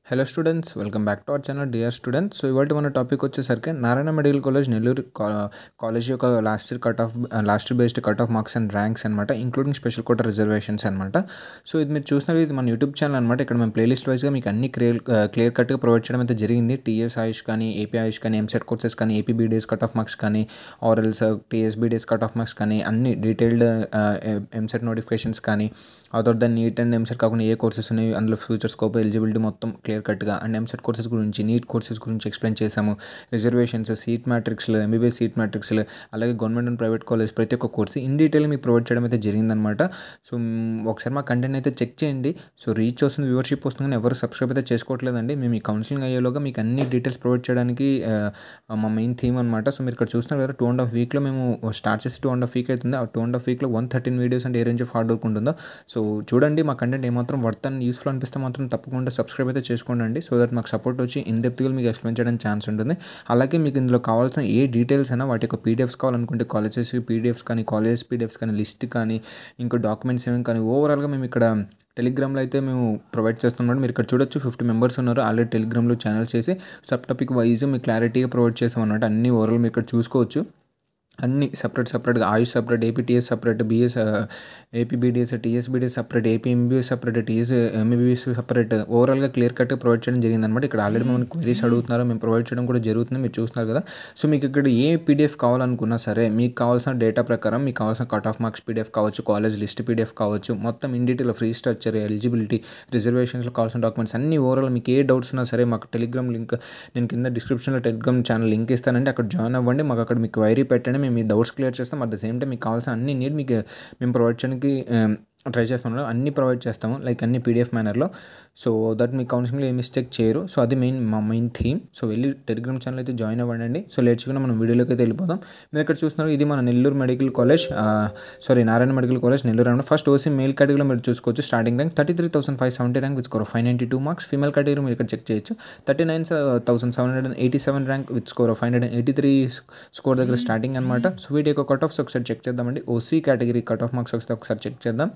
Hello students, welcome back to our channel dear students. So ఇవాళ మన topic వచ్చేసరికి Narayana medical college Nellore college యొక్క last year based cut off marks and ranks అనమాట, including special quota reservations అనమాట. So ఇది మీరు చూసినది, ఇది మన యూట్యూబ్ ఛానల్ అనమాట. ఇక్కడ మేము ప్లేలిస్ట్ వైజ్గా మీకు అన్ని క్లియర్ కట్గా ప్రొవైడ్ చేయడం అయితే జరిగింది. టీఎస్ ఆయుష్ కానీ, ఏపీ ఆయుష్ కానీ, ఎంసెట్ కోర్సెస్ కానీ, AP BDS cut off marks కానీ, ఆర్ఎల్స్ TS BDS cut off marks కానీ, అన్ని డీటెయిల్డ్ ఎంసెట్ నోటిఫికేషన్స్ కానీ, other than NEET and EAMCET కాకుండా ఏ కోర్సెస్ ఉన్నాయి, అందులో ఫ్యూచర్ స్కోప్, ఎలిజిబిలిటీ మొత్తం క్లియర్ కట్గా అండ్ ఎంసెట్ కోర్సెస్ గురించి, నీట్ కోర్సెస్ గురించి ఎక్స్ప్లెయిన్ చేశాము. రిజర్వేషన్స్, సీట్ మ్యాట్రిక్స్లు, ఎంబీబీఎస్ సీట్ మ్యాట్రిక్స్లు, అలాగే గవర్నమెంట్ అండ్ ప్రైవేట్ కాలేజ్ ప్రతి ఒక్క కోర్సు ఇన్ డీటెయిల్ మీకు ప్రొవైడ్ చేయడం అయితే జరిగిందనమాట. సో ఒకసారి మా కంటెంట్ అయితే చెక్ చేయండి. సో రీచ్ వస్తుంది, వ్యూవర్షిప్ వస్తుంది, కానీ ఎవరు సబ్స్క్రైబ్ అయితే చేసుకోవట్లేదండి. మేము ఈ కౌన్సిలింగ్ అయ్యేలోగా మీకు అన్ని డీటెయిల్స్ ప్రొవైడ్ చేయడానికి మా మెయిన్ థీమ్ అనమాట. సో మీరు ఇక్కడ చూస్తున్నారు కదా, 2.5 వీక్లో మేము స్టార్ట్ చేసి 2.5 వీక్ అవుతుంది. ఆ 2.5 వీక్లో 113 వీడియోస్ అంటే ఏ రేంజ్ ఆఫ్ హార్డ్ వర్క్ ఉంటుందో. సో చూడండి, మా కంటెంట్ ఏమాత్రం వర్త్ అండ్ యూస్ఫుల్ అనిపిస్తే మాత్రం తప్పకుండా సబ్స్క్రైబ్ అయితే చేసుకోండి. సో దట్ మాకు సపోర్ట్ వచ్చి ఇన్ డెప్త్గా మీకు ఎక్స్ప్లెయిన్ చేయడానికి ఛాన్స్ ఉంటుంది. అలాగే మీకు ఇందులో కావాల్సిన ఏ డీటెయిల్స్ అయినా, వాటి యొక్క పీడిఎఫ్స్ కావాలనుకుంటే కాలేజెస్ పీడిఎఫ్స్ కానీ, కాలేజ్ పీడిఎఫ్స్ కానీ, లిస్ట్ కానీ, ఇంకా డాక్యుమెంట్స్ ఏమి కానీ, ఓవరాల్గా మేము ఇక్కడ టెలిగ్రామ్లో అయితే మేము ప్రొవైడ్ చేస్తున్నాం. మీరు ఇక్కడ చూడొచ్చు 50 మెంబర్స్ ఉన్నారు ఆల్రెడీ టెలిగ్రామ్లో ఛానల్ చేసి. సబ్ టాపిక్ వైజ్ మీకు క్లారిటీగా ప్రొవైడ్ చేసాం అన్నమాట. అన్ని ఓవరాల్ మీరు ఇక్కడ చూసుకోవచ్చు. అన్ని సపరేట్గా AYUSH separate, APTS separate, BS AP BDS, TS BDS separate, AP MBBS separate, TS MBBS separate, ఓవరాల్గా క్లియర్ కట్గా ప్రొవైడ్ చేయడం జరిగిందనమాట. ఇక్కడ ఆల్రెడీ మనం క్వరీస్ అడుగుతున్నారు, మేము ప్రొవైడ్ చేయడం కూడా జరుగుతుంది, మీరు చూస్తున్నారు కదా. సో మీకు ఇక్కడ ఏ పీడిఎఫ్ కావాలనుకున్నా సరే, మీకు కావాల్సిన డేటా ప్రకారం మీకు కావాల్సిన కట్ ఆఫ్ మార్క్స్ పీడిఎఫ్ కావచ్చు, కాలేజ్ లిస్ట్ పీడిఎఫ్ కావచ్చు, మొత్తం in detail free structure, eligibility, రిజర్వేషన్స్లో కావాల్సిన డాక్యుమెంట్స్ అన్ని ఓవరాల్ మీకు ఏ డౌట్స్ ఉన్నా సరే మాకు టెలిగ్రామ్ లింక్ నేను కింద డిస్క్రిప్షన్లో టెలిగ్రామ్ ఛానల్ లింక్ ఇస్తానంటే అక్కడ జాయిన్ అవ్వండి. మాకు అక్కడ మీకు క్వైరీ పెట్టండి, మేము మీ డౌట్స్ క్లియర్ చేస్తాం. అట్ ద సేమ్ టైం మీకు కావాల్సిన అన్ని నీడ్ మీకు మేము ప్రొవైడ్ చేయడానికి ట్రై చేస్తున్నాం. అన్ని ప్రొవైడ్ చేస్తాము, లైక్ అన్ని పీడిఎఫ్ మేనర్లో. సో దట్ మీ కౌన్సిలింగ్లో ఏ మిస్టేక్ చేయరు. సో అది మా మెయిన్ థీమ్. సో వెళ్ళి టెలిగ్రామ్ ఛానల్ అయితే జాయిన్ అవ్వండి. సో లేట్స్గా మనం వీడియోలోకి అయితే వెళ్ళిపోతాం. మీరు ఇక్కడ చూస్తున్నారు, ఇది మన Nellore medical college, Narayana medical college Nellore అనమాట. ఫస్ట్ ఓసీ మేల్ కేటగిరీలో మీరు చూసుకోవచ్చు. Starting rank 33,570 rank with score 592 marks. Female category మీరు ఇక్కడ చెక్ చేయొచ్చు. 39,787 ర్యాంక్ విత్ స్కోర్ 583 స్కోర్ దగ్గర స్టార్టింగ్ అనమాట. సో వీటి యొక్క కట్ ఆఫ్స్ ఒకసారి చెక్ చేద్దామండి. OC category cut off marks ఒకసారి చెక్ చేద్దాం.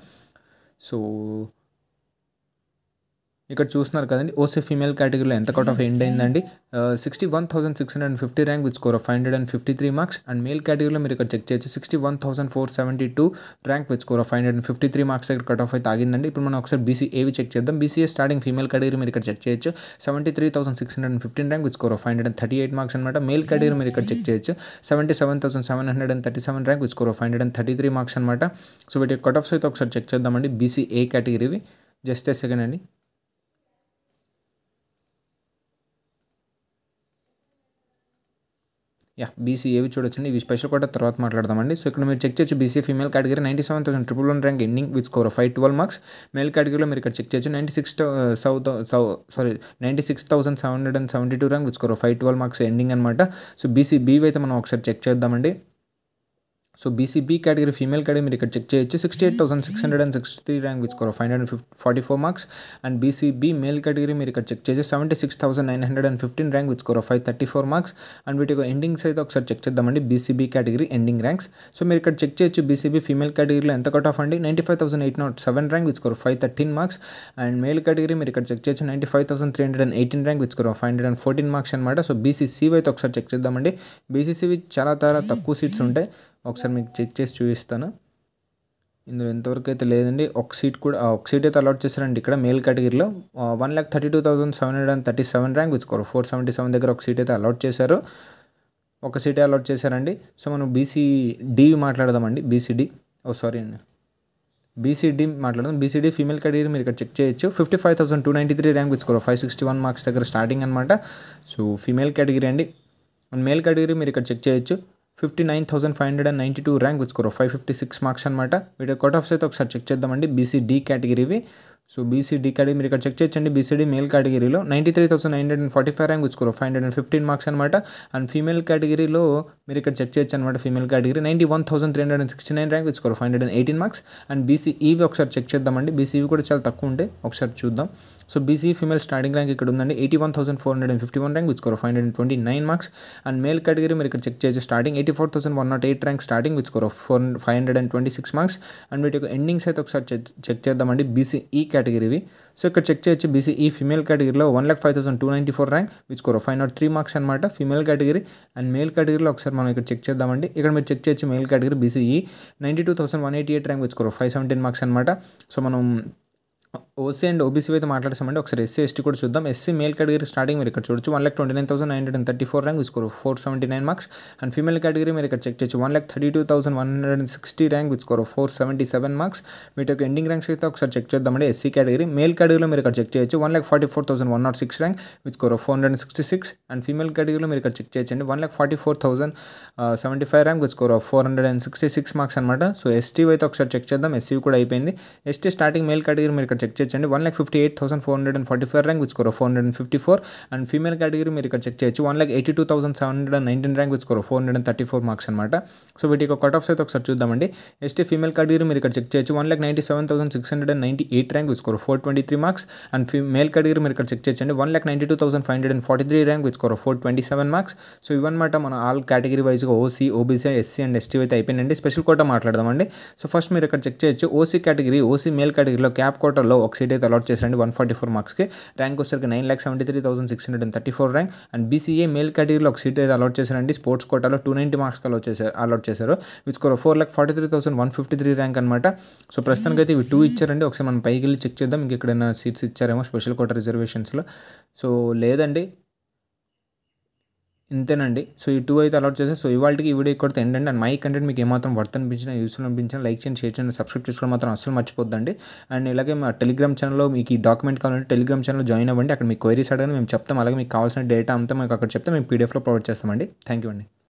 సో ఇక్కడ చూస్తున్నారు కదండి, ఓసీ ఫీమేల్ కేటగిరీలో ఎంత కట్ ఆఫ్ ఎండ్ అయిందండి. 61,650 rank with score 553 marks. And male కేటగిరీలో మీరు ఇక్కడ చెక్ చేయొచ్చు. 61,472 ర్యాంక్ విత్ స్కోర్ 553 మార్క్స్ దగ్గర కట్ ఆఫ్ అయితే ఆగిందండి. ఇప్పుడు మనం ఒకసారి బీసీఏవి చెక్ చేద్దాం. బీసీఏ స్టార్టింగ్ ఫీమేల్ కేటగిరీ మీరు ఇక్కడ చెక్ చేయొచ్చు. 73,615 ర్యాంక్ విత్ స్కోర్ 538 మార్క్స్ అనమాట. మేల్ కేటగిరీ మీరు ఇక్కడ చెక్ చేయొచ్చు. 77,737 ర్యాంక్ విత్ స్కోర్ 533 మార్క్స్ అనమాట. సో వీటి కట్ ఆఫ్స్ అయితే ఒకసారి చెక్ చేద్దామండి. బీసీఏ కేటగిరీవి జస్ట్ ఏ సెకండ్ అండి. బీసీఏవి చూడొచ్చండి. ఇవి స్పెషల్ కోటా తర్వాత మాట్లాడదామండి. సో ఇక్కడ మీరు చెక్ చేయొచ్చు. BC female category 97,111 rank ending with score 512 marks. Male కేటగిరీలో మీరు ఇక్కడ చెక్ చేయొచ్చు. 96,772 rank with score 512 marks ending అనమాట. సో బీసీబీవి అయితే మనం ఒకసారి చెక్ చేద్దామండి. So BCB category female category మీరు ఇక్కడ చెక్ చేయొచ్చు. 68,663 rank with score 544 marks. And BCB male category మీరు ఇక్కడ చెక్ చేయొచ్చు. 76,915 rank with score 534 marks. And వీటి ఎండింగ్స్ అయితే ఒకసారి చెక్ చేద్దామండి. BCB category ending ranks. So మీరు ఇక్కడ చెక్ చేయొచ్చు. బీసీబీ ఫీమేల్ కేటగిరీలో ఎంత కట్ ఆఫ్ అండి. 95,807 rank with score 513 marks. And male category మీరు ఇక్కడ చెక్ చేయొచ్చు. 95,318 ర్యాంక్ విత్ స్కోర్ 514 మార్క్స్ అనమాట. సో బీసీసీవి అయితే ఒకసారి చెక్ చేద్దామండి. బీసీసీవి చాలా తక్కువ సీట్స్ ఉంటాయి. ఒకసారి మీకు చెక్ చేసి చూపిస్తాను. ఇందులో ఎంతవరకు అయితే లేదండి. ఒక సీట్ అయితే అలాట్ చేశారండి ఇక్కడ మేల్ కేటగిరీలో. 1,32,737 ర్యాంక్ విత్ స్కోర్ 477 దగ్గర ఒక సీట్ అయితే అలాట్ చేశారు. ఒక సీటే అలాట్ చేశారండి. సో మనం బీసీడీ మాట్లాడదామండి. బీసీడీ మాట్లాడదాం. బీసీడీ ఫీమేల్ కేటగిరీ మీరు ఇక్కడ చెక్ చేయొచ్చు. 55,293 ర్యాంక్ విత్ స్కోర్ 561 మార్క్స్ దగ్గర స్టార్టింగ్ అనమాట. సో ఫీమేల్ కేటగిరీ అండి. అండ్ మేల్ కేటగిరీ మీరు ఇక్కడ చెక్ చేయొచ్చు. 59,592 ర్యాంక్ విత్ స్కోర్ 556 మార్క్స్ అనమాట. వీటి కట్ ఆఫ్స్ అయితే ఒకసారి చెక్ చేద్దామండి. బీసీడీ కేటగిరీవి. సో బీసీడీ కేటగిరీ మీరు ఇక్కడ చెక్ చేయొచ్చండి. బీసీడీ మేల్ కేటగిరీలో 93,945 ర్యాంక్ విత్ స్కోర్ 515 మార్క్స్ అనమాట. అండ్ ఫీమేల్ కేటగిరీలో మీరు ఇక్కడ చెక్ చేయొచ్చు అనమాట. Female category 91,369 rank with score 518 marks. And బీసీఈవి ఒకసారి చెక్ చేద్దామండి. బీసీఈవి కూడా చాలా తక్కువ ఉంటాయి, ఒకసారి చూద్దాం. So BC female starting rank ఇక్కడ ఉందండి. 81,451 rank with score 529 marks. And male category మీరు ఇక్కడ చెక్ చేయొచ్చు. Starting 84,108 rank starting with score 526 marks. And వీటి యొక్క ఎండింగ్స్ అయితే ఒకసారి చెక్ చేద్దామండి. బీసీఈ కేటగిరీవి. సో ఇక్కడ చెక్ చేయొచ్చు బీసీఈ ఫీమేల్ కేటగిరీలో 1,05,294 ర్యాంక్ విచ్ స్కోర్ 503 మార్క్స్ అనమాట ఫీమేల్ కేటగిరీ. అండ్ మేల్ కేటగిరీలో ఒకసారి మనం ఇక్కడ చెక్ చేద్దామండి. ఇక్కడ మీరు చెక్ చేయొచ్చు male category BCE 92,188 rank which score 517 marks అనమాట. సో మనం ఓసీ అండ్ ఓబీసీ అయితే మాట్లాడతామండి. ఒకసారి ఎస్సీ ఎస్టీ కూడా చూద్దాం. ఎస్సీ మేల్ కేటగిరీ స్టార్టింగ్ మీరు ఇక్కడ చూడొచ్చు 1,29,934 rank which score 479 marks. And female category మీరు ఇక్కడ చెక్ చేయొచ్చు 1,32,160 ర్యాంక్ విచ్ స్కోర్ 477 మార్క్స్. వీటి యొక్క ఎండింగ్ ర్యాంక్స్ అయితే ఒకసారి చెక్ చేద్దామండి. ఎస్సీ కేటగిరీ మేల్ కేటగిరీలో మీరు ఇక్కడ చెక్ చేయొచ్చు 1,44,106 rank which score 466. And female కేటగిరీలో మీరు ఇక్కడ చెక్ చేయొచ్చండి 1,44,075 ర్యాంక్ విచ్ స్కోర్ 466 మార్క్స్ అనమాట. సో ఎస్టీ అయితే ఒకసారి చెక్ చేద్దాం. ఎస్సీ కూడా అయిపోయింది. ఎస్టీ స్టార్టింగ్ మేల్ కేటగిరీ మీరు ఇక్కడ చెక్ చేయొచ్చండి 1,58,445 rank which score 454. And female category మీరు ఇక్కడ చెక్ చేయొచ్చు 1,82,719 ర్యాంక్ విచ్ స్కోర్ 434 మార్క్స్ అనమాట. సో వీటి యొక్క కట్ ఆఫ్స్ అయితే ఒకసారి చూద్దామండి. ఎస్టీ ఫీమేల్ కేటగిరీ మీరు ఇక్కడ చెక్ చేయొచ్చు 1,97,698 rank which score 423 marks. And male category మీరు ఇక్కడ చెక్ చేయొచ్చండి 1,92,543 rank which score 427 marks. So ఇవన్నమాట మన ఆల్ కేటగిరీ వైజ్గా OC, OBC, SC and ST అయితే అయిపోయిందండి. స్పెషల్ కోటా మాట్లాడదామండి. సో ఫస్ట్ మీరు ఇక్కడ చెక్ చేయొచ్చు ఓసీ కేటగిరీ, ఓసీ మేల్ కేటగిరీలో క్యాప్ కోటాలో ఒక సీట్ అయితే అలాట్ చేశారండి 144 మార్క్స్కి. ర్యాంక్ వచ్చేసరికి 9,73,634 ర్యాంక్. అండ్ బీసీఏ మేల్ కేటగిరీలో ఒక సీట్ అయితే అలాట్ చేశారండి స్పోర్ట్స్ కోటాలో 290 మార్క్స్కి అలాట్ చేశారు విచ్ స్కోర్ 4,43,153 ర్యాంక్ అనమాట. సో ప్రస్తుతానికి అయితే ఇవి 2 ఇచ్చారండి. ఒకసారి మనం పైకి వెళ్ళి చెక్ చేద్దాం ఇంక ఎక్కడైనా సీట్స్ ఇచ్చారేమో స్పెషల్ కోటా రిజర్వేషన్స్లో. సో లేదండి, ఇంతేనండి. సో ఈ 2 అయితే అలాట్ చేశారు. సో ఇవాళకి ఈ వీడియో ఇక్కడ ఎండండి. అండ్ మై కంటెంట్ మీకు ఏమాత్రం వర్త్ అనిపించినా, యూస్ఫుల్ అనిపించినా లైక్ చేయండి, షేర్ చేయండి, సబ్స్క్రైబ్ చేసుకోవడం మాత్రం అస్సలు మర్చిపోద్దండి. అండ్ ఇలాగే మా టెలిగ్రామ్ ఛానల్లో మీకు ఈ డాక్యుమెంట్ కావాలంటే టెలిగ్రామ్ ఛానల్ జాయిన్ అవ్వండి. అక్కడ మీకు క్వైరీస్ అడగని మేము చెప్తాం. అలాగే మీకు కావాల్సిన డేటా అంతా మీకు అక్కడ చెప్తే మేము పీడిఎఫ్లో ప్రొవైడ్ చేస్తామండి. థ్యాంక్ యూ అండి.